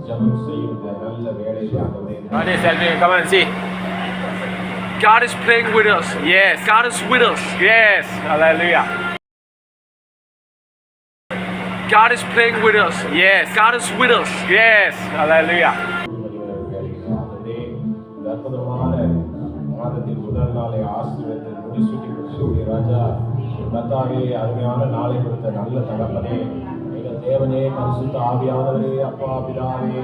ஜெபம் செய்யும் இந்த நல்ல வேளையிலே ஆண்டவரே. God is helping. Come and see. God is praying with us. Yes. God is with us. Yes. Hallelujah. God is praying with us. Yes. God is with us. Yes. Hallelujah. அற்புதமான மாதத்தின் முதல் நாளை ஆசீர்வதித்து முடிசூட்டி கொடுக்கக்கூடிய ராஜா, கர்த்தாவே, அருமையான நாளை கொடுத்த நல்ல தகப்பனே, எங்கள் தேவனே, பரிசுத்த ஆவியானவரே, அப்பா பிதாவே,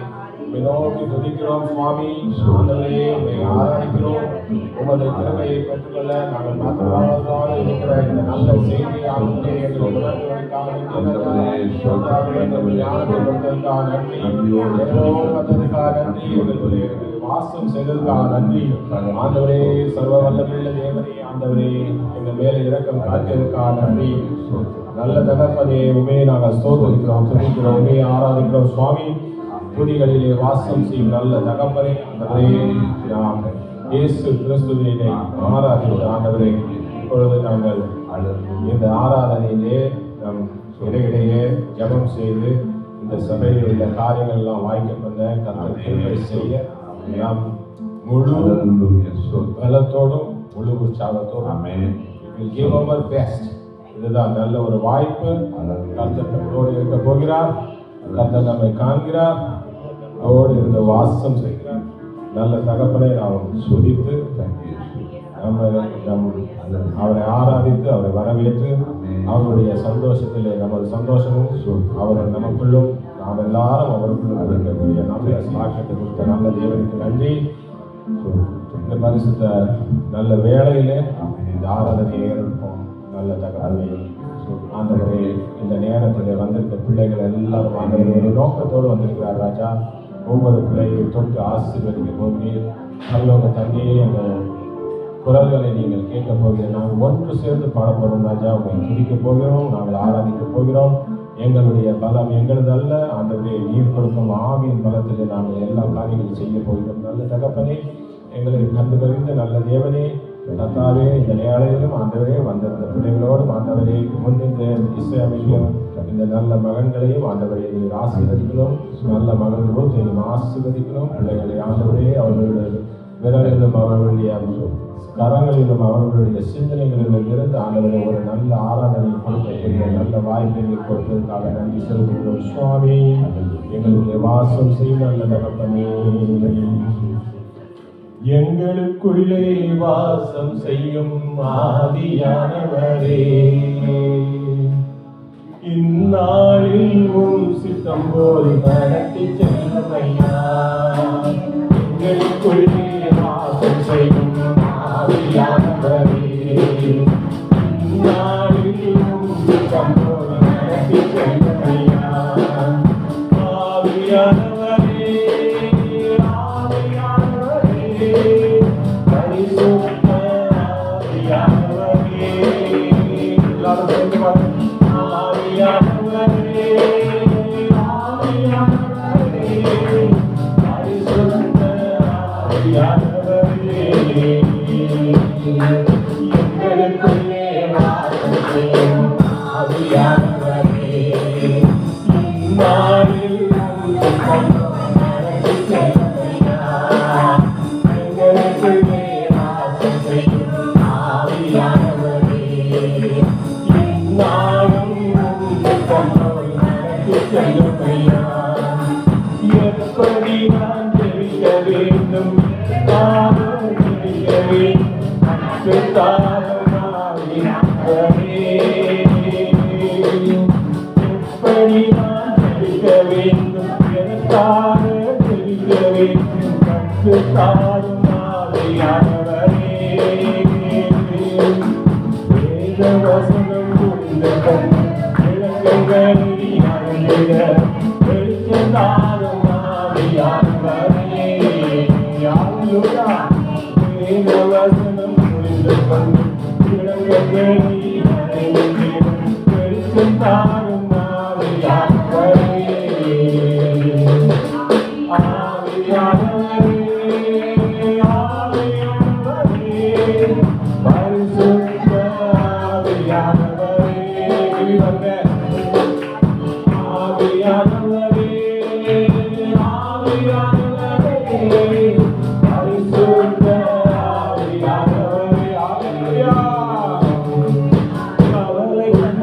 நோக்கி துதிக்கிறோம் சுவாமி. ஆண்டவரே, உம்மை ஆராதிக்கிறோம். உமது கிருபையை பெற்றுக்கொள்ள நாங்கள் மாத்திரமாக இருக்கிற இந்த நல்ல செய்தி ஆண்டவரே, எங்கள் உணர்வுகளுக்காக ஞானத்தை கொடுத்ததற்காக நன்றி, வந்ததுக்காக நன்றி, எங்களுடைய வாசம் செய்ததற்காக நன்றி. ஆண்டவரே, சர்வ வல்லமையுள்ள தேவனே, ஆண்டவரே, எங்கள் மேலே இரக்கம் காட்டியதற்காக நன்றி. நல்ல தகப்பனே, உண்மையை நாங்கள் ஸ்தோத்திரிக்கிறோம், துதிக்கிறோம், உண்மையை ஆராதிக்கிறோம் சுவாமி. துதிகளிலே வாசம் செய்யும் நல்ல தகப்பனே, ஆண்டவரே, நாம் இயேசு கிறிஸ்துவினை ஆராதித்த ஆண்டவரே, இப்பொழுது நாங்கள் இந்த ஆராதனையிலே நம் இடையிடையே ஜெபம் செய்து இந்த சபையில் உள்ள காரியங்கள் எல்லாம் வாய்க்கப்பட்ட கர்த்தர் கிருபை செய்ய நாம் முழு பலத்தோடும் முழு உற்சாகத்தோடும் give our best. இதுதான் நல்ல ஒரு வாய்ப்பு. கர்த்தர் நம்மளோடு இருக்க போகிறார். கர்த்தர் நம்மை காண்கிறார், அவரோடு இருந்த வாசம் செய்கிறார். நல்ல தகப்பனை நாம் சுதித்து அவரை ஆராதித்து அவரை வரவேற்று அவருடைய சந்தோஷத்திலே நமது சந்தோஷமும் அவரை நமக்குள்ளும் நாம் எல்லாரும் அவருக்குள்ளும் இருக்கக்கூடிய நல்ல சாட்சியத்தை கொடுத்த நல்ல தேவனுக்கு நன்றி. இந்த பரிசுத்த நல்ல வேளையிலே இந்த ஆராதனையை ஏற்போம். நல்ல தகவலை ஆண்டவரே, இந்த நேரத்தில் வந்திருக்க பிள்ளைகள் எல்லாரும் ஆண்டவரே ஒரு நோக்கத்தோடு வந்திருக்கிறார் ராஜா. ஒவ்வொரு பிள்ளையும் தொட்டு ஆசீர்வதிக்க போகிறீர். நல்லவங்க தந்தையே, அந்த குரல்களை நீங்கள் கேட்க போகிறீர்கள். நாங்கள் ஒன்று சேர்ந்து பாடப்படும் ராஜா. உங்களை துதிக்க போகிறோம், நாங்கள் ஆராதிக்க போகிறோம். எங்களுடைய பலம் எங்களது அல்ல ஆண்டவரே, நீர் கொடுக்கும் ஆவியின் பலத்திலே நாங்கள் எல்லா காரியங்களும் செய்ய போகிறோம். நல்ல தகப்பனே, எங்களை கண்டுகறிந்த நல்ல தேவனே, கர்த்தாவே, இந்த நேரத்திலும் ஆண்டவரே வந்திருந்த பிள்ளைகளோடும் ஆண்டவரே முன்னின்ற இஸ்ரவேலிலும் இந்த நல்ல மகன்களையும் ஆண்டவரே நீர் ஆசீர்வதிக்கிறோம். நல்ல மகன்களும் நீர் ஆசீர்வதிக்கிறோம். பிள்ளைகளை ஆண்டவரே அவர்களுடைய விரலிலும் அவர்களுடைய கரங்களிலும் அவர்களுடைய சிந்தனைகளிலும் இருந்து ஆண்டவரை ஒரு நல்ல ஆராதனை கொடுக்கக்கூடிய நல்ல வாய்ப்பை நீர் கொடுத்ததற்காக நன்றி செலுத்துகிறோம் சுவாமி. எங்களுடைய வாசம் செய்ய நல்ல தகப்பனே, எங்களுக்குள்ளே வாசம் செய்யும் ஆவியானவரே, இந்நாளில் உம் சித்தம் போல் நடத்தி செல்லுமையா. எங்களுக்குள்ளே வாசம் செய்யும் ஆவியானவரே, இந்நாளில் உம் சித்தம் போல் நடத்தி செல்லுமையா. ஆவியானவரே, ஆவியானவரே,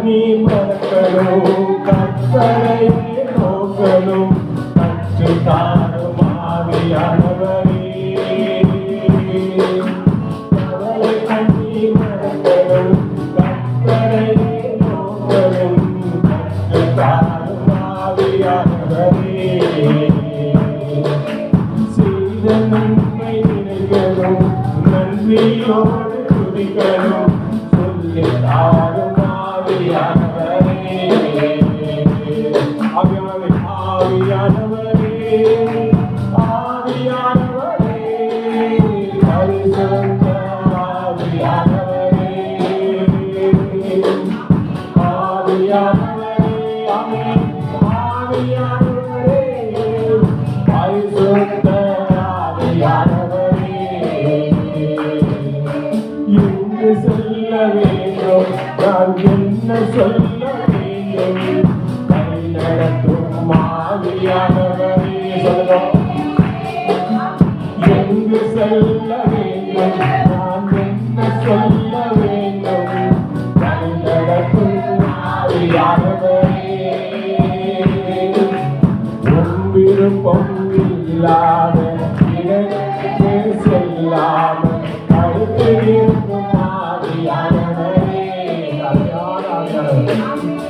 கண்ணி மறக்கணும் கற்பனை நோக்கணும் கற்று தாரும் ஆவியானவரே கவலை கண்ணி மறக்கணும் கற்பனை நோக்கணும் கற்று தாரும் ஆவியானவரே செய்த நன்மை நினைக்கணும் நன்றியோடு துதிக்கணும் சொல்லி தாரும் ஆவியானவரே ஆவியானவரே ஆவியானவரே பரிசுத்த ஆவியானவரே ஆவியானவரே ஆவியானவரே பரிசுத்த ஆவியானவரே எங்கு செல்ல வேண்டும் நான் என்ன சொல்ல வேண்டும் கை நடத்தும் ஆவியானவரே சொல்லுவோம் எங்கு செல்ல வேண்டும் நான் என்ன சொல்ல வேண்டும் கை நடத்தும் ஆவியானவரே உன் விருப்பம் இல்லாத இடத்துக்கு செல்லாமல் அடுத்து இருக்கும் ஆவியானவரே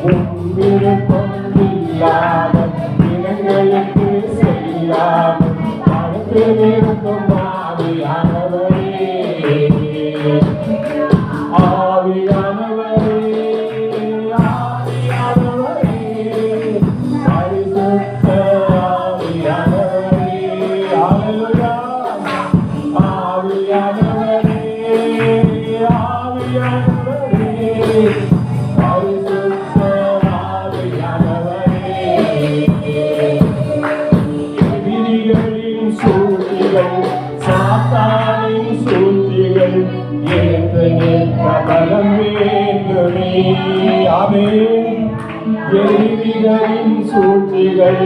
உன் விருப்பம் இல்லாத இடங்களுக்கு செல்லாமல் அடுத்து இருக்கும் ஆவியானவரே ஆவியானவரே ஆவியானவரே பரிசுத்த ஆவியானவரே அல்லேலூயா ஆவியானவரே ஆவியானவரே பரிசுத்த ஆவியானவரே எதிரிகளின் சூழ்ச்சிகள் சாத்தானின் சூழ்ச்சிகள் எனக்கு நிற்க பலம் வேண்டுமே ஆமென் எதிரிகளின் சூழ்ச்சிகள்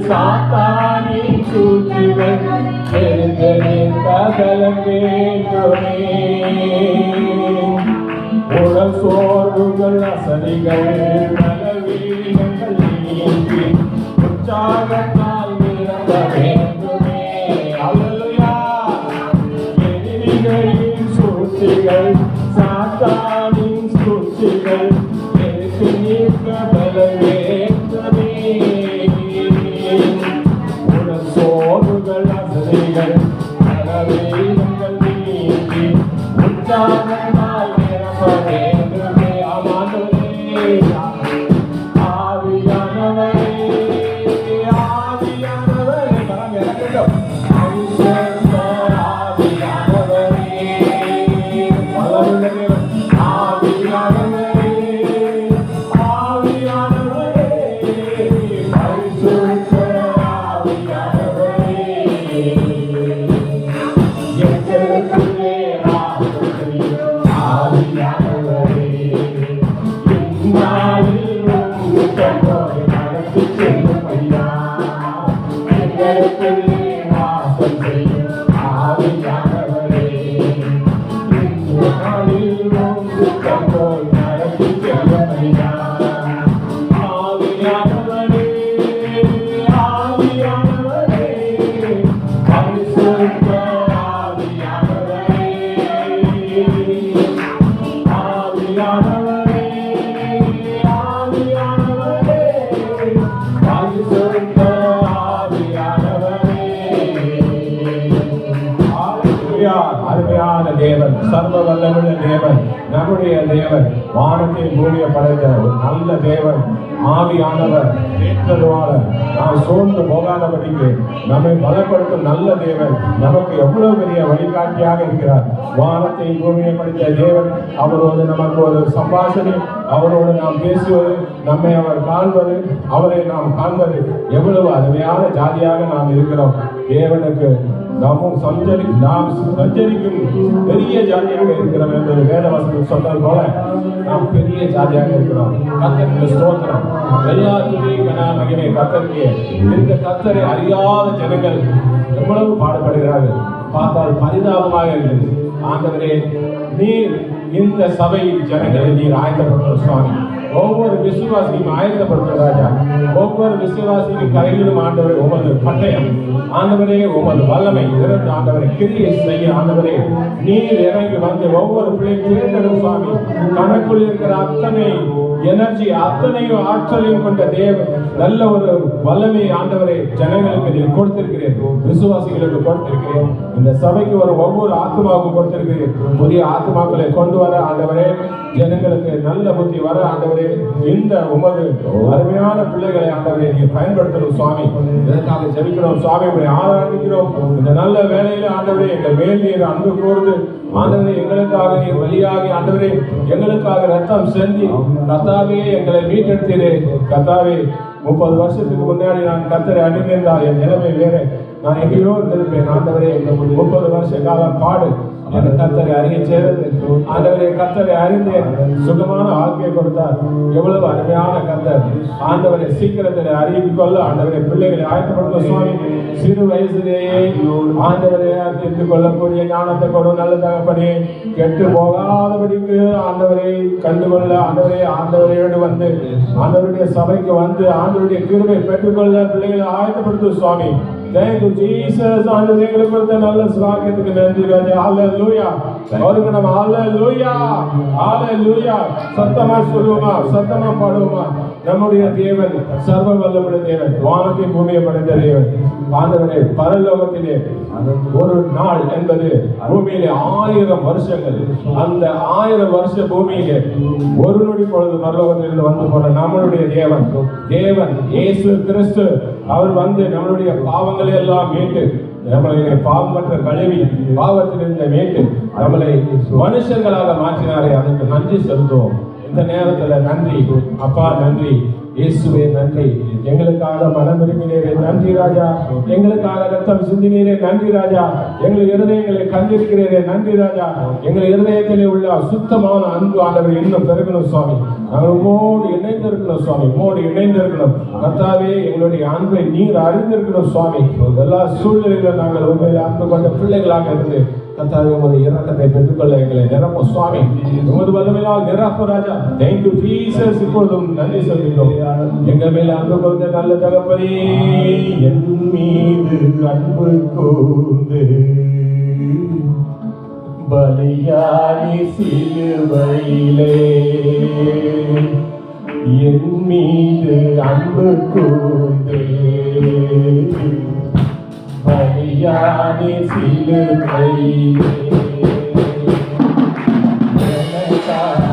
சாத்தானின் சூழ்ச்சிகள் எனக்கு நிற்க பலம் வேண்டுமே உடல் சோர்வுகள் அசதிகள் பலவீனங்கள் நீங்கி உற்சாகத்தால் நிரம்ப வேண்டுமே அல்லேலூயா எதிரிகளின் சூழ்ச்சிகள் சாத்தானின் சூழ்ச்சிகள் எனக்கு நீக்க பலம் வேண்டுமே உடல் சோர்வுகள் அசதிகள் பலவீனங்கள் நீங்கி உற்சாகத்தால் நிரம்ப வேண்டுமே ஆமாண்டவரே ஆவியானவரே ஆவியானவரே பரம் இறங்கட்டும் பரிசுத்த ஆவியானவரே வல்லமையுள்ள தேவன் ஆவியானவரே ஆவியானவரே பரிசுத்த ஆவியானவரே எங்களுக்குள்ளே வாசம் செய்யும் ஆவியானவரே இந்நாளில் உம்முடைய நடத்தி செல்லும் ஐயா எங்களுக்குள்ளே வாசம் செய்யும் ஆவியானவரே இந்நாளில் உம்முடைய நடத்தி செல்லும் ஐயா ஆவியானவரே ஆவியானவரே பரிசுத்த ஆவியானவரே ஆவியானவரே ஆவியானவரே பரிசுத்த ஆவியானவரே ஹalleluya அருமையான தேவன் சர்வ வல்லமையுள்ள தேவன் நம்முடைய தேவன் வானத்தை பூமியை படைத்த ஒரு நல்ல தேவன் ஆவியானவர் ஏற்றதுவாளர் நாம் சோர்ந்து போகாதபடிக்கு நம்மை பலப்படுத்தும் நல்ல தேவன் நமக்கு எவ்வளவு பெரிய வழிகாட்டியாக இருக்கிறார் வானத்தை பூமியை படைத்த தேவன் அவரோடு நமக்கு ஒரு சம்பாஷணை அவரோடு நாம் பேசுவது நம்மை அவர் காண்பது அவரை நாம் காண்பது எவ்வளவு அருமையான ஜாதியாக நாம் இருக்கிறோம் தேவனுக்கு நாம் சஞ்சரிக்கும் பெரிய ஜாதியாக இருக்கிறோம் என்பது வேதவசனம் சொன்னது போல நாம் பெரிய ஜாதியாக இருக்கிறோம் கர்த்தருக்கு ஸ்தோத்திரம் எல்லா துதியும் மகிமை கர்த்தருக்கு இந்த கர்த்தரை அறியாத ஜனங்கள் எவ்வளவு பாடுபடுகிறார்கள் பார்த்தால் பரிதாபமாக இருக்கிறது ஆண்டவரே நீர் இந்த சபையில் ஜனங்களை நீர் ஆயத்தப்படுத்த சுவாமி ஒவ்வொரு விசுவாசியும் ஆயத்தப்படுத்த ராஜா. ஒவ்வொரு விசுவாசியும் கையிலும் ஆண்டவரே உமது பட்டயம், ஆண்டவரே உமது வல்லமை இருந்து ஆண்டவரை கிரியை செய்ய ஆண்டவரே நீர் இறங்கி வந்து ஒவ்வொரு பிள்ளையும் தேர்ந்தெடும் சுவாமி. கணக்குள் இருக்கிற அத்தனை எனர்ஜி, அத்தனையும் ஆற்றலையும் கொண்ட தேவன் நல்ல ஒரு வல்லமை ஆண்டவரை ஜனங்களுக்கு நீர் கொடுத்திருக்கிறேன், விசுவாசிகளுக்கு கொடுத்திருக்கிறேன். இந்த சபைக்கு ஒரு ஒவ்வொரு ஆத்மாவுக்கும் கொடுத்திருக்கிறேன். புதிய ஆத்மாக்களை கொண்டு வர ஆண்டவரே, ஜனங்களுக்கு நல்ல புத்தி வர ஆண்டவரே, இந்த உமது அருமையான பிள்ளைகளை ஆண்டவரை நீர் பயன்படுத்தணும் சுவாமி. இதற்காக ஜெபிக்கிறோம் சுவாமி, உங்களை ஆராதிக்கிறோம். இந்த நல்ல வேலையில ஆண்டவரே எங்கள் மேல் நீர் அன்பு கூர்ந்து ஆண்டவரே எங்களுக்காக நீர் வழியாகி ஆண்டவரே எங்களுக்காக ரத்தம் செஞ்சு கர்த்தாவே எங்களை மீட்டெடுத்தீரே. கர்த்தாவே 30 வருஷத்துக்கு முன்னாடி நான் கர்த்தரை அணிந்திருந்தால் என் நிலைமை வேற, நான் எங்கேயோ இருந்திருப்பேன். ஆண்டவரே 30 வருஷ காலம் பாடு என் கர்த்தரை அறிய செய்தது. ஆண்டவரே கர்த்தரை அறிந்து சுகமான வாழ்க்கையை கொடுத்தார். எவ்வளவு அருமையான கர்த்தர் ஆண்டவரை சீக்கிரத்தில் அறிவித்துக் கொள்ள ஆண்டவரை பிள்ளைகளை ஆயத்தப்படுத்த சுவாமி. சிறு வயசிலேயே ஆண்டவரை அறிந்து கொள்ளக்கூடிய ஞானத்தை கொண்டு நல்ல தகப்பனே, கெட்டு போகாதபடிக்கு ஆண்டவரை கண்டுகொள்ள ஆண்டவரையோடு வந்து ஆண்டவருடைய சபைக்கு வந்து ஆண்டவருடைய கிருபை பெற்றுக்கொள்ள பிள்ளைகளை ஆயத்தப்படுத்தும் சுவாமி. Thank you Jesus. ஆண்டவரே எங்களுக்கு கொடுத்த நல்ல சுவாக்கியத்துக்கு நன்றி ராஜா. ஹalleluya. அவருக்கு நம்ம ஹalleluya ஹalleluya சத்தமா சொல்லுவோமா, சத்தமா பாடுவோமா. நம்முடைய தேவன் சர்வ வல்லமுள்ள தேவன், வானத்தின் பூமியை படைத்த தேவன். ஆண்டவரே பரலோகத்திலே ஒரு நாள் என்பது பூமியிலே 1000 வருஷங்கள். அந்த 1000 வருஷ பூமியிலே ஒரு நொடி பொழுது பரலோகத்திலிருந்து வந்து போன நம்மளுடைய தேவன் இயேசு கிறிஸ்து அவர் வந்து நம்மளுடைய பாவங்களை எல்லாம் மீட்டு நம்மளை பாவமற்ற கழுவி பாவத்திலிருந்து மீட்டு நம்மளை மனுஷங்களாக மாற்றினாரே, அதற்கு நன்றி செலுத்துவோம். இந்த நேரத்துல நன்றி அப்பா, நன்றி இயேசுவே, நன்றி. எங்களுக்காக மனம் விரும்பினீரே, நன்றி ராஜா. எங்களுக்காக ரத்தம் சிந்தினீரே, நன்றி ராஜா. எங்கள் இருதயங்களை கண்டிருக்கிறீரே, நன்றி ராஜா. எங்கள் இருதயத்திலே உள்ள சுத்தமான அன்பு ஆண்டவர் இன்னும் பெருகணும் சுவாமி. நாங்கள் உம்மோடு இணைந்திருக்கணும் சுவாமி, உம்மோடு இணைந்திருக்கணும் கர்த்தாவே. எங்களுடைய அன்பை நீர் அறிந்திருக்கணும் சுவாமி. எல்லா சூழ்நிலைகளும் நாங்கள் உண்மையிலே அன்பு கொண்ட பிள்ளைகளாக இருந்து கர்த்தாவே உமது இரக்கத்தை பெற்றுக்கொள்ள எங்களை நிரப்பும் சுவாமி. உமது வல்லமையால் நிரப்பும் ராஜா. Thank you Jesus. இப்பொழுதும் நன்றி சொல்கிறோம் எங்கள் மேல் அன்பு கொண்ட நல்ல தகப்பனே. என் மீது அன்பு கூர்ந்து பலியானி சிலுவையிலே, என் மீது அன்பு கூர்ந்து பலியானி சிலுவையிலே, எனக்காக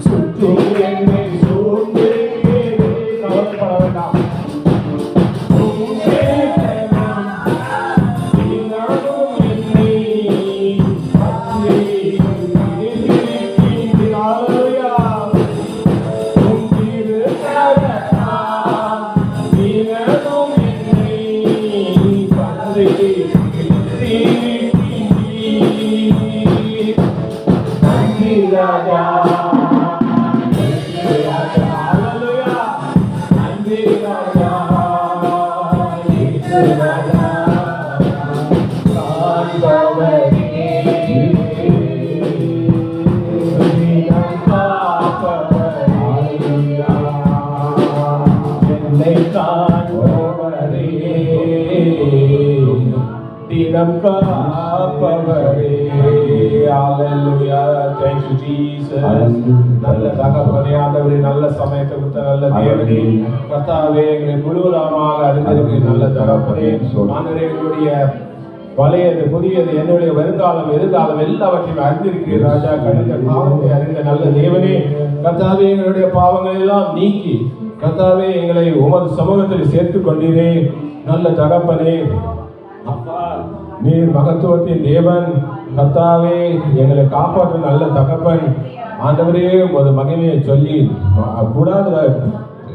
சுற்றி என்னை சூழ்ந்து கவலைப்பட வேண்டாம். தினம் காப்பவரே. ஹalleluya. Thank you Jesus. நல்ல தகப்பனே, ஆண்டவரே, நல்ல சமயத்தை கொடுத்த நல்ல தேவனே, கர்த்தாவே, எங்களை முழுவதுமாக அறிந்திருக்கிற நல்ல தகப்பனே, ஆண்டவரே, எங்களுடைய பழையது புதியது, என்னுடைய வருங்காலம் எதிர்காலம் எல்லாவற்றையும் அறிந்திருக்கிறீர் ராஜா. கணித பாவத்தை அறிந்த நல்ல தேவனே, கர்த்தாவே, எங்களுடைய பாவங்கள் எல்லாம் நீக்கி கர்த்தாவே எங்களை உமது சமூகத்தில் சேர்த்துக் கொண்டீரே. நல்ல தகப்பனே, அப்பா, நீர் மகத்துவத்தின் தேவன். கர்த்தாவே, எங்களை காப்பாற்றும் நல்ல தகப்பன். ஆண்டவரே, உமது மகிமையை சொல்லி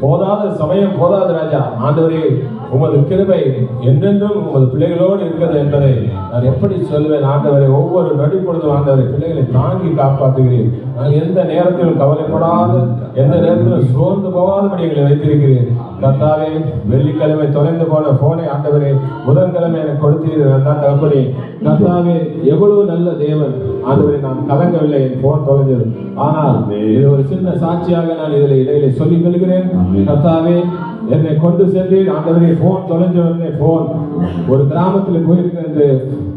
போதாத சமயம் போதாது ராஜா. ஆண்டவரே, உமது கிருபை என்றென்றும் உமது பிள்ளைகளோடு இருக்கிறது என்பதை நான் எப்படி சொல்வேன் ஆண்டவரே. ஒவ்வொரு நொடிப்பொழுதும் ஆண்டவரை பிள்ளைகளை தாங்கி காப்பாற்றுகிறேன். நான் எந்த நேரத்திலும் கவலைப்படாது, எந்த நேரத்திலும் சோர்ந்து போகாதபடி எங்களை வைத்திருக்கிறேன். கர்த்தாவே, வெள்ளிக்கிழமை தொலைந்து போன போனை ஆண்டவரே புதன்கிழமை எனக்கு கொடுத்தீர்கள் தகப்பனே. கர்த்தாவே, எவ்வளவு நல்ல தேவன் ஆண்டவரே. நான் கலங்கவில்லை, என் போன் தொலைந்தது. ஆனால் இது ஒரு சின்ன சாட்சியாக நான் இடையிலே சொல்லிக் கொள்கிறேன். கர்த்தாவே, என்னை கொண்டு சென்று ஆண்டவரே, போன் தொலைஞ்ச உடனே போன் ஒரு கிராமத்தில் போயிருக்கிறது.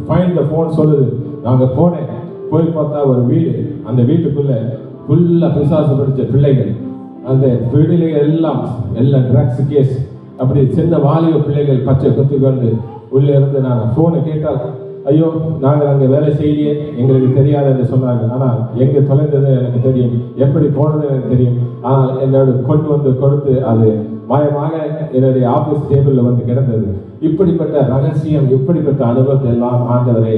ஃபைண்ட் த போன் சொல்லுது. நாங்க போனேன், போய் பார்த்தா ஒரு வீடு. அந்த வீட்டுக்குள்ள ஃபுல்லா பிசாசு பிடிச்ச பிள்ளைகள். அந்த வீடுல எல்லாம் ட்ரக்ஸ் கேஸ். அப்படி சின்ன வாலிப பிள்ளைகள் பச்சை குத்துக்கொண்டு உள்ளே இருந்து நாங்கள் போனை கேட்டால், ஐயோ, நாங்கள் அங்கே வேலை செய்யலையே, எங்களுக்கு தெரியாது என்று சொன்னார்கள். ஆனால் எங்கே தொலைந்தது எனக்கு தெரியும், எப்படி போனது எனக்கு தெரியும். ஆனால் என்னோட கொண்டு வந்து கொடுத்து அது மாயமாக என்னுடைய ஆபீஸ் டேபிளில் வந்து கிடந்தது. இப்படிப்பட்ட ரகசியம், இப்படிப்பட்ட அனுபவத்தை எல்லாம் ஆண்டவரே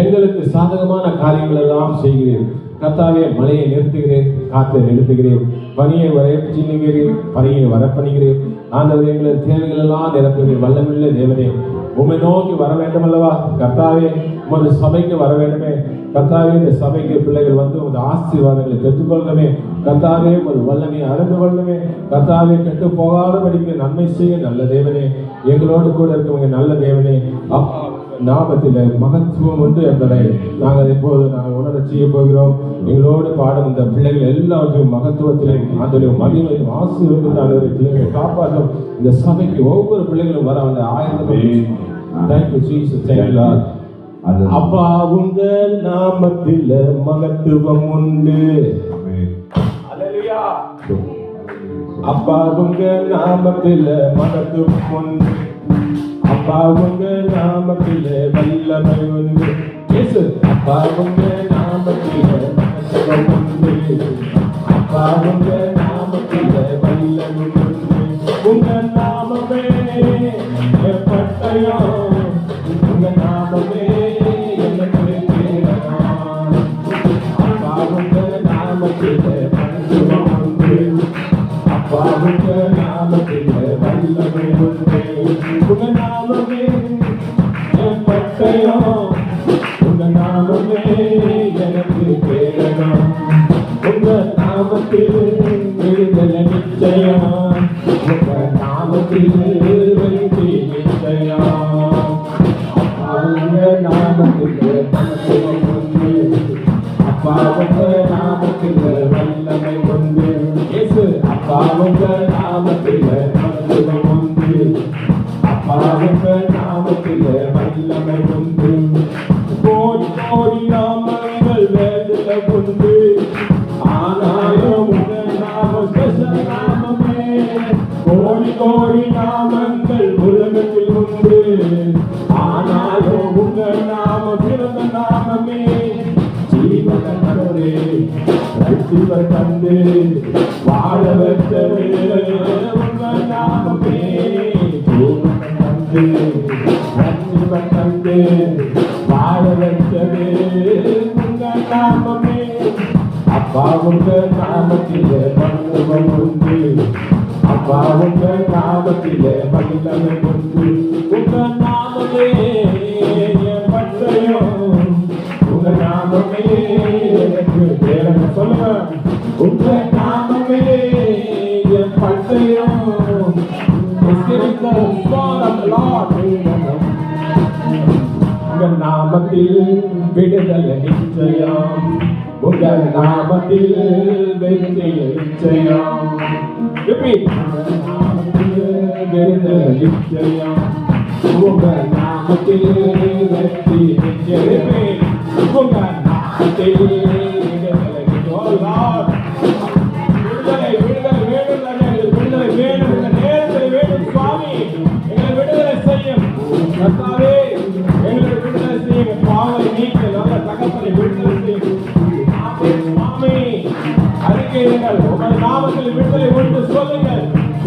எங்களுக்கு சாதகமான காரியங்கள் எல்லாம் செய்கிறேன். கர்த்தாவே, மழையை நிறுத்துகிறேன், காற்றை நிறுத்துகிறேன், பனியை வரைகிறேன், பனியை வரப்பண்ணுகிறேன். ஆண்டவரே, எங்களது தேவைகள் எல்லாம் நிரப்புகிறேன். வல்லமில்லை தேவனே, உம்மை நோக்கி வர வேண்டும் அல்லவா கர்த்தாவே. உமது சபைக்கு வர வேண்டுமே கர்த்தாவே. இந்த சபைக்கு பிள்ளைகள் வந்து உமது ஆசீர்வாதங்களை பெற்றுக்கொள்ளணுமே கர்த்தாவே. உமது வல்லமையை அறிந்து கொள்ளணுமே கர்த்தாவே. கெட்டு போகாதபடிக்கு நன்மை செய்ய நல்ல தேவனே, எங்களோடு கூட இருக்கவங்க நல்ல தேவனே. அப்பா, நாமத்தில் மகத்துவம் உண்டு என்பதை நாங்கள் இப்போது உணர செய்ய போகிறோம். எங்களோடு பாடும் இந்த பிள்ளைகள் எல்லாவற்றையும் மகத்துவத்திலே அதனுடைய மகிமையும் ஆசீர்வாதத்தை பிள்ளைகளை காப்பாற்றும். இந்த சபைக்கு ஒவ்வொரு பிள்ளைகளும் வர அந்த ஆயிரத்தி தேங்க்யூ ஜீசஸ். Thank you Lord. அப்பா, உங்கள் நாமத்தில் மகத்துவம் உண்டு. ஹல்லேலூயா. அப்பா, உங்கள் நாமத்தில் மகத்துவம் உண்டு. அப்பா, உங்கள் நாமத்தில் வல்லமை உண்டு. அப்பா, உங்கள் நாமத்தில் மகத்துவம் உண்டு. அப்பா, உங்கள் நாமத்தில் வல்லமை உண்டு. உங்கள் நாமமே பட்டயம், உங்கள் நாமமே எனக்கு தீரனாம். அப்பா, உங்கள் நாமத்தில் மகத்துவம் உண்டு. அப்பா, உங்கள் நாமத்தில் வல்லமை உண்டு. உங்கள் நாமமே பட்டயம், உங்கள் நாமமே எனக்கு தீரனாம். உங்கள் நாமத்தில் விடுதலை நிச்சயம், உங்கள் நாமத்தில் வெற்றி நிச்சயம். உங்கள் நாமத்தில் மகத்துவம் உண்டு. அப்பா, உங்கள் நாமத்தில் வல்லமை உண்டு. அப்பா, உங்கள் நாமத்தில் மகத்துவம் உண்டு. அப்பா, உங்கள் நாமத்தில் வல்லமை உண்டு. கோடி கோடி நாமங்கள் வேதல உண்டு. ஆனாலும் உங்கள் நாமம் நாமமே. கோடி கோடி நாமங்கள் உலகத்தில் உண்டு. ஆனாலும் உங்கள் நாமம் சிறந்த நாமமே. வளர்த்தவரே, ரட்சிப்பர் தந்து வாழ வைத்தவரே, உங்கள் நாமமே தூக்கம் தந்து ரட்சிப்பர் தந்து வாழ வைத்தவரே, உங்கள் நாமமே. அப்பா உங்க நாமத்திலே மருத்துவம் உண்டு, அப்பா உங்க நாமத்திலே மகிழமை உண்டு, உங்க நாமமே என் பட்டயம், உங்க நாமமே எனக்கு பேரங்க சொல்லுங்க, உங்க நாமமே என் பட்டயம். உங்க நாமத்தில் விடுதலை நிச்சயம், உங்க நாமத்தில் வெற்றி நிச்சயம். விடுதலை நிச்சயம், உங்க நாமத்தில் வெற்றி நிச்சயம், உங்க நாமத்தில் விடுதலை நிச்சயம். விடுதலை விடுதலை வேணும், விடுதலை வேணும், இந்த நேரத்தில் வேணும் சுவாமி, எங்களை விடுதலை செய்யும் கர்த்தாவே, எங்களை விடுதலை செய்யுங்க, பாவத்தை நீக்க நல்ல தகப்பனை விடுதலை செய்யும் சுவாமி. அறிக்கையிடுங்கள், உங்கள் நாமத்தில் விடுதலை உண்டு சொல்லுங்கள்,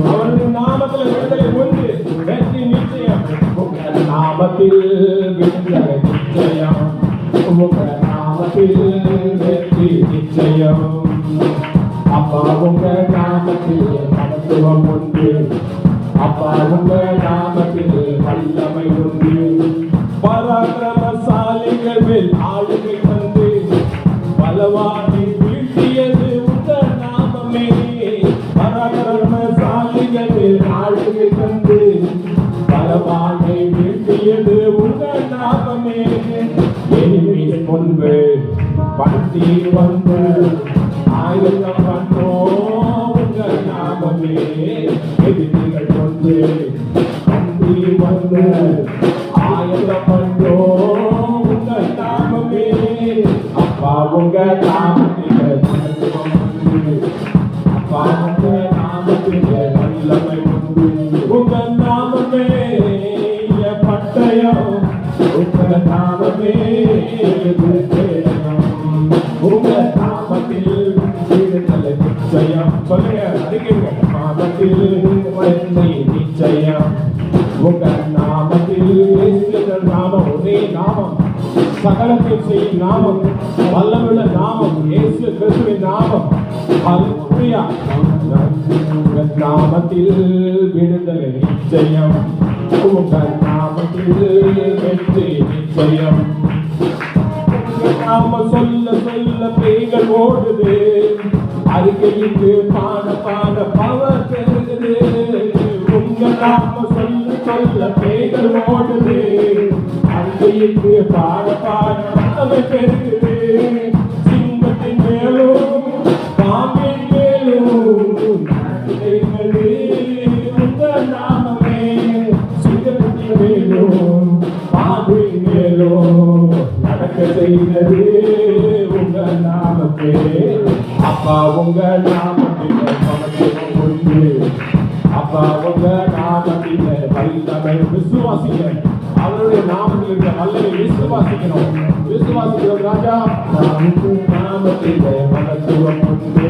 அவருடைய நாமத்தில் விடுதலை உண்டு, வெற்றி நிச்சயம். உங்கள் நாமத்தில் விடுதலை நிச்சயம், உங்கள் நாமத்தில் வெற்றி நிச்சயம். அப்பா உங்க நாமத்தில் மகத்துவம் உண்டு, அப்பா உங்க நாமத்தில் வல்லமை உண்டு. பராக்கிரமசாலிகள் மேல் ஆளுகை தந்து பலவானை வீழ்த்தியது உங்க நாமமே. பராக்கிரமசாலிகள் மேல் ஆளுகை தந்து பலவானை வீழ்த்தியது உங்க நாமமே. எனிமீஸ் முன்பு பந்தி வந்து ஆயுதம் பண்ணோம் உங்க நாமமே. எதிரிகள் கொண்டு பந்தி வந்து ஆயுதம் பண்ணோம் உங்க நாமமே. அப்பா உங்க நாமத்திலே மகத்துவம் உண்டு, அப்பா உங்க நாமத்திலே வல்லமை உண்டு, உங்க நாமமே என் பட்டயம், உங்க நாமமே விடுதலையம், உங்க நாமத்தில் விடுதலை நிச்சயம். சொல்லுங்க, அறிக்கைங்க, நாமத்தில் வெற்றி நிச்சயம், உங்க நாமத்தில் இயேசுவின் நாமம் ஒரே நாமம், சகலத்தையும் செய்யும் நாமம், வல்லமுள்ள நாமம், இயேசு கிறிஸ்துவின் நாமம். ஹல்லேலூயா. உங்க நாமத்தில் விடுதலை நிச்சயம், உங்க நாமத்தில் வெற்றி நிச்சயம். நாம சொல்ல சொல்ல பேய்கள் ஓடுது, அறிக்கையிட்டு பாட பாட பவர் பெருகுது. உங்க நாம சொல்ல சொல்ல பேய்கள் ஓடுது, அறிக்கையிட்டு பாட பாட பவர் பெருகுது. சிங்கத்தின் மேலும் பாம்பின் மேலும் உங்க நாமமே, சிங்கத்தின் மேலும் பாம்பின் மேலும் நடக்க செய்தது உங்க நாமமே. அப்பா உங்க நாமத்திலே மகத்துவம் உண்டு, அப்பா உங்க நாமத்திலே வல்லமை. விசுவாசிங்க, அவருடைய நாமத்தில் இருக்க வல்லமை விசுவாசிக்கணும். விசுவாசிக்கிறோம் ராஜா, நாமத்திலே மகத்துவம் உண்டு,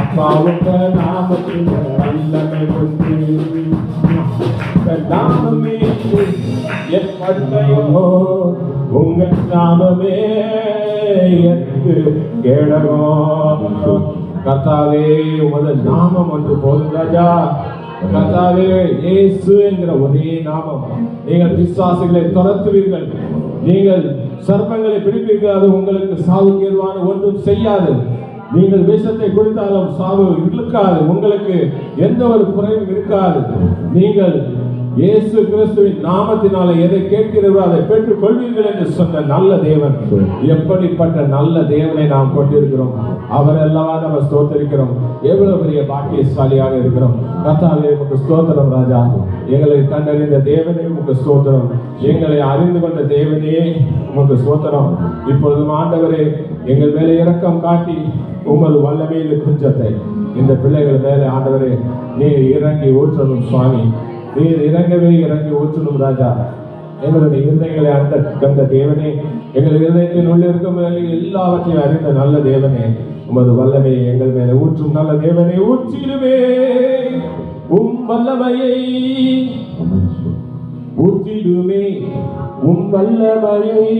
அப்பா உங்க நாமத்திலே வல்லமை உண்டு. நாமமே என் பட்டயமோ, உங்க நாமமே எனக்கு கேடகம். கர்த்தாவே உமது நாமம் ஒன்று போதும் ராஜா. கர்த்தாவே இயேசு என்கிற ஒரே நாமம், நீங்கள் பிசாசுகளை துரத்துவீர்கள், நீங்கள் சர்ப்பங்களை பிடிப்பீர்கள், அது உங்களுக்கு சாவுக்கு ஏதுவான ஒன்றும் செய்யாது. நீங்கள் விஷத்தை குடித்தாலும் சாவு இருக்காது, உங்களுக்கு எந்த ஒரு குறைவும் இருக்காது. நீங்கள் இயேசு கிறிஸ்துவின் நாமத்தினாலே எதை கேட்கிறீர்களோ அதை பெற்றுக் கொள்வீர்கள் என்று சொன்ன நல்ல தேவன். எப்படிப்பட்ட நல்ல தேவனை நாம் கொண்டிருக்கிறோம், அவர் அல்லவா நம்ம ஸ்தோத்திரிக்கிறோம். எவ்வளவு பெரிய பாக்கியசாலியாக இருக்கிறோம். கர்த்தாவே உமக்கு ஸ்தோத்திரம் ராஜா. எங்களை கண்டறிந்த தேவனே உமக்கு ஸ்தோத்திரம், எங்களை அறிந்து கொண்ட தேவனே உமக்கு ஸ்தோத்திரம். இப்பொழுதும் ஆண்டவரே எங்கள் மேலே இரக்கம் காட்டி உமது வல்லமையில் குஞ்சத்தை இந்த பிள்ளைகள் மேலே ஆண்டவரே நீர் இறங்கி ஊற்றணும் சுவாமி, நீர் இறங்கி ஊற்றணும் ராஜா. எங்களுடைய இருதயங்களை அந்த கந்த தேவனே, எங்கள் இருதயத்தின் உள்ள இருக்கும் எல்லாவற்றையும் அறிந்த நல்ல தேவனே, உமது வல்லமையை எங்கள் மேலே ஊற்றும் நல்ல தேவனே, ஊற்றிடுமே வல்லமையை, ஊற்றிடுமே வல்லமையை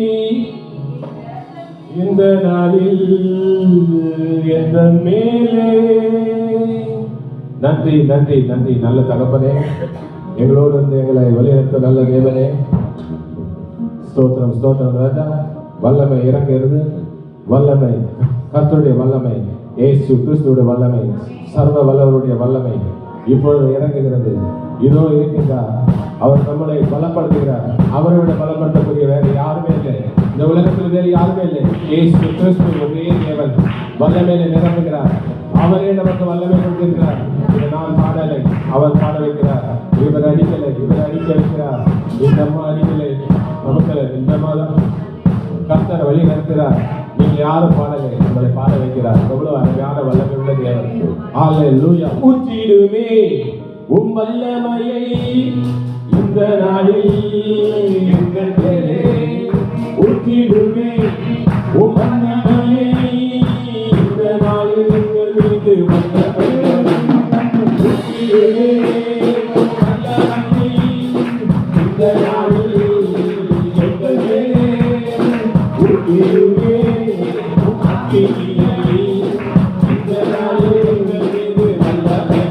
இந்த நாளில் எந்த மேலே. நன்றி நன்றி நன்றி நல்ல தகப்பனே, எங்களோடு இருந்து எங்களை வழிநடத்த நல்ல தேவனே. ஸ்தோத்திரம் ஸ்தோத்திரம் ராஜா. வல்லமை இறங்குகிறது, வல்லமை கர்த்தருடைய வல்லமை, இயேசு கிறிஸ்துவுடைய வல்லமை, சர்வ வல்லவருடைய வல்லமை இப்பொழுது இறங்குகிறது. இதோ இருக்கின்றார், அவர் நம்மளை பலப்படுத்துகிறார். அவரை விட பலப்படுத்தக்கூடிய வேறு யாருமே இல்லை, இந்த உலகத்தில் வேறு யாருமே இல்லை. இயேசு கிறிஸ்து ஒரே தேவன் வல்லமையில நிரம்புகிறார். அவரே நமக்கு வல்லமை கொடுத்திருக்கிறார். இதை நான் பாடலை, அவர் பாட வைக்கிறார். இவர் அடிக்கலை, இவர் அடிக்க வைக்கிறார். இந்த அம்மா அடிக்கலை, நமக்கு இந்த மாதம் கர்த்தர் வழி நடத்துகிறார். நீங்க யாரும் பாடலை, உங்களை பாட வைக்கிறார். எவ்வளவு அருமையான வல்லமை உள்ள தேவன். ஹல்லேலூயா. ஊற்றிடுமே வல்லமையை இந்த நாளில் எங்கள் மேலே, ஊற்றிடுமே வல்லமையை இந்த நாளில் எங்கள் மீது, ஊற்றிடுமே வல்லமையை இந்த நாளில் எங்கள் மேலே, ஊற்றிடுமே அக்கினியை இந்த நாளில் எங்கள் மீது வல்லமை.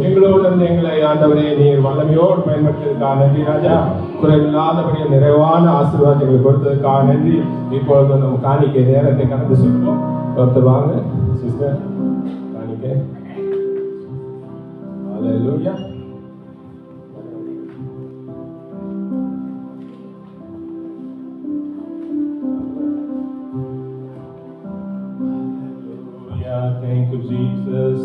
எங்களோடு எங்களை ஆண்டவரே நீர் வல்லமையோடு பயன்படுத்தியிருக்கார். நன்றி ராஜா. குறைவில்லாதபடிய நிறைவான ஆசீர்வாதங்களை கொடுத்ததுக்காக நன்றி. இப்பொழுது நம்ம காணிக்கை நேரத்தை கடந்து செல்வோம். ஒருத்தர் வாங்க சிஸ்டர், காணிக்கை. ஹல்லேலூயா. Thank you Jesus.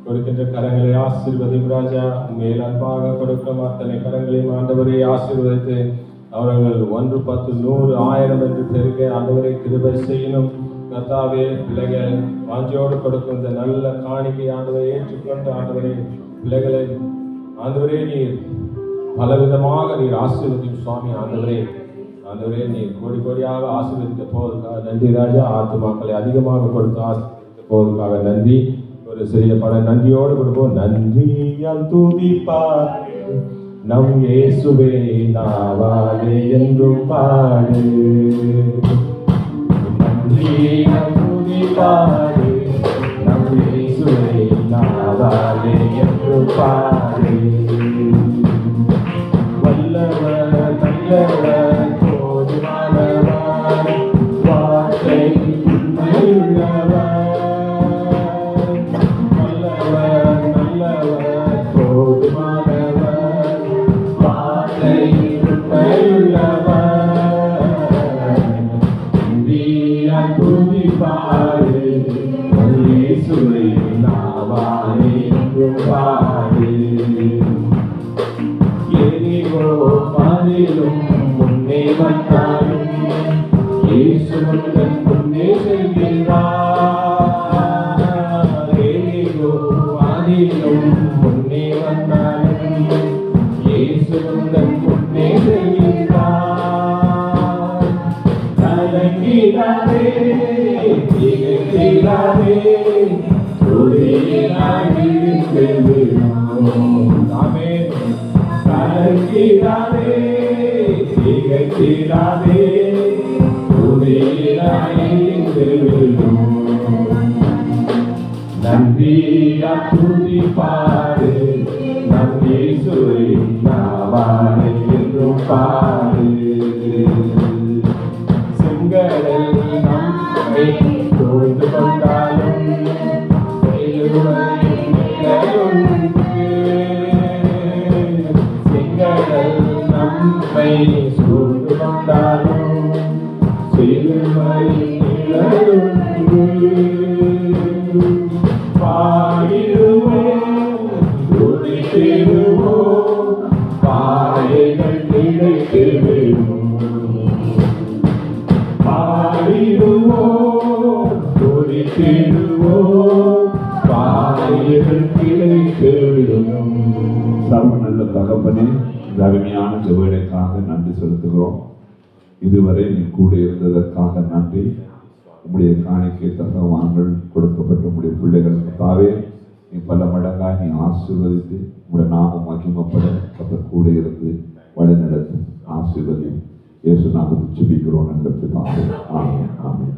கொடுக்கின்ற கரங்களை ஆசீர்வதியும் ராஜா. மேல் அன்பாக கொடுக்கும் அத்தனை கரங்களையும் ஆண்டவரை ஆசீர்வதித்து அவர்கள் 1, 10, 100, 1000 என்று பெருக ஆண்டவரை கிருபை செய்யணும். கர்த்தாவே, பிள்ளைகள் வாஞ்சியோடு கொடுக்கும் இந்த நல்ல காணிக்கை ஆண்டவரை ஏற்றுக்கொண்டு ஆண்டவரே பிள்ளைகளை ஆண்டவரே நீர் பலவிதமாக நீர் ஆசீர்வதியும் சுவாமி. ஆண்டவரே நீர் கோடி கோடியாக ஆசீர்வதிக்க போவதற்காக நன்றி ராஜா. ஆத்துமாக்களை அதிகமாக கொடுத்து ஆசீர்வதிக்க போவதற்காக நன்றி. ஒரு சிறிய பட நன்றியோடு கொடுப்போம். நன்றியால் துதிப்பார் நம் இயேசுவே நாவாலே என்றும் பாடு. நன்றியால் துதிப்பார் நம் இயேசுவே நாவாலே என்றும் பாடு. வல்லவர் நல்லவர் போதுமானவர் வார்த்தை உண்மையுள்ளவர். முன்னே வந்தாலும் இயேசுவுடன் முன்னே செல்கிறார். ஆதியிலும் முன்னே வந்தாலும் இயேசுவுடன் முன்னே செல்கிறார். கலங்கிடாதே திகைத்திடாதே துதியினாய் செல்கிறோம். ஆமென். கலங்கிடாதே திகைத்திடாதே துதியினாய் செல்கிறோம். நன்றியா துதிப்பாடு நம் இயேசுவை நாவாலே என்றும் பாடு. செங்கடல் நம்மை சூழ்ந்து கொண்டாலும் செங்கடல் நம்மை சூழ்ந்து கொண்டாலும் பாடிடுவோம் துதித்திடுவோம் பாறைகள் கிடைத்து விடும். பாடிடுவோம் துதித்திடுவோம் பாறைகள் கிடைத்து விடும். சர்வ நல்ல தகப்பனே, இந்த அருமையான ஜெபங்களுக்காக நன்றி செலுத்துகிறோம். இதுவரை நீ கூட இருந்ததற்காக நன்றி. உங்களுடைய காணிக்கை தகவல்கள் கொடுக்கப்பட்ட உங்களுடைய பிள்ளைகள் கர்த்தாவே, நீ பல மடங்காய் நீ ஆசீர்வதித்து உங்களுடைய நாமம் மகிமைப்பட கர்த்தர் கூட இருந்து வழி நடத்தும். ஆசீர்வதியும். இயேசு நாமத்தில் ஜெபிக்கிறோம் நல்ல பிதாவே. ஆமென். ஆமென்.